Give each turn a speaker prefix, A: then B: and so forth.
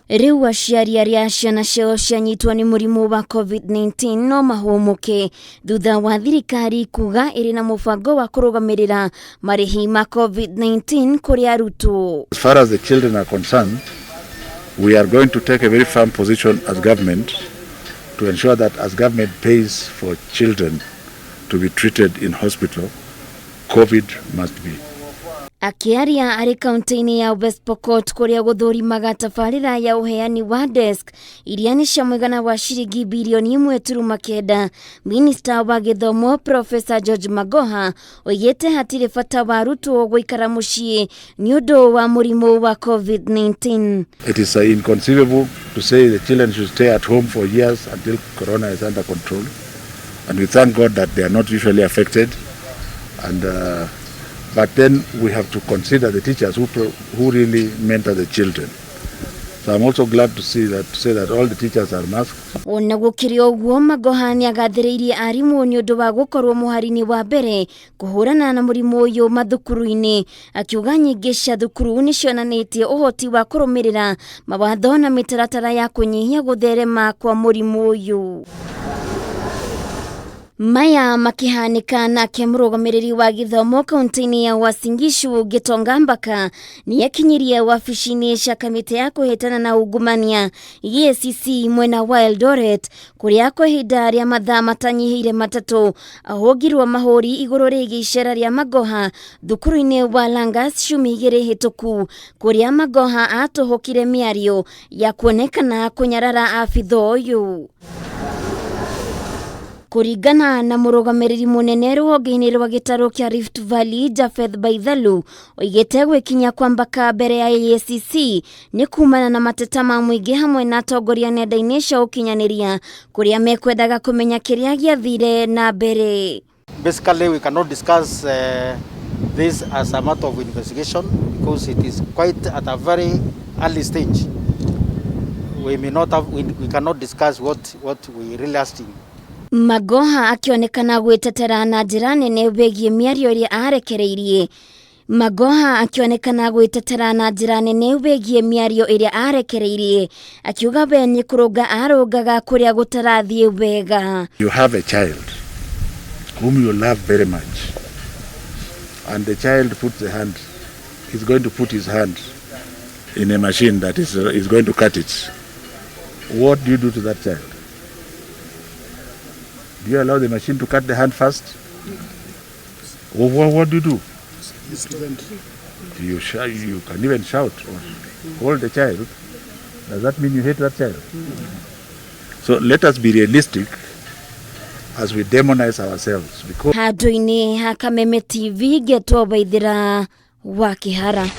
A: Riu aciari aria ciana ciao cianyitwo ni murimu wa COVID-19 no mahumuke thutha wa thirikari kuga iri na mubango wa kurugamirira marihi ma COVID-19 kuri arutwo.
B: As far as the children are concerned, we are going to take a very firm position as government to ensure that as government pays for children to be treated in hospital, COVID must be.
A: Akiaria ari kaunti-ini ya West Pokot kuria guthurimaga tabarira ya uheani wa desk iria ni cia mwigana wa ciringi bilioni 1.9, Minister wa Githomo Professor George Magoha oigite hatire bata wa arutwo guikara mucii ni undu wa murimu wa COVID-19.
B: It is inconceivable to say the children should stay at home for years until corona is under control, and we thank God that they are not usually affected, and but then we have to consider the teachers who really mentor the children. So I'm also glad to say that all the teachers are masked.
A: Ona gukiri oguo Magoha ni agathiriirie arimu ni undu wa gukorwo muharini wa mbere kuhurana na murimu uyu mathukuru-ini, akiuga nyingi cia thukuru ni cionanitie uhoti wa kurumirira mawatho na mitaratara ya kunyihia gutherema kwa murimu uyu. Maya makihanika nake murugamiriri wa githomo kaunti-ini ya Uasin Gishu Gitonga Mbaka ni yakinyirie wabici-ini cia kamiti ya kuhitana na ungumania EACC mwena wa Eldoret kuria kwa ihinda ria mathaa matanyihire matatu ahugirwo mahuri iguru rigi icera ria Magoha thukuru-ini wa Langas ciumia igiri hituku kuria Magoha atuhukire miario ya kuonekana kunyarara abitha uyu. Kuringana na murugamiriri munene ruhonge-ini rwa gitaro kia Rift Valley Japheth Baithalu oigite gwikinya kwa Mbaka mbere ya EACC ni kumana na mateta ma muingi hamwe na atongoria nenda-ini cia ukinyaniria kuria mekwendaga kumenya kiria giathire na mbere.
C: Basically, we cannot discuss this as a matter of investigation because it is quite at a very early stage. We cannot discuss what we really asking.
A: Magoha akionekana gwitetera na njira nene wegie miario iria arekereirie. Akiuga we ni kuruga arungaga kuria gutarathie wega.
B: You have a child whom you love very much, and the child is going to put his hand in a machine that is going to cut it. What do you do to that child? Do you allow the machine to cut the hand first? What do you do? You can even shout or hold the child. Does that mean you hate that child? So let us be realistic as we demonize ourselves. Because
A: Haduini Hakameme TV Geto Baidira Wakihara.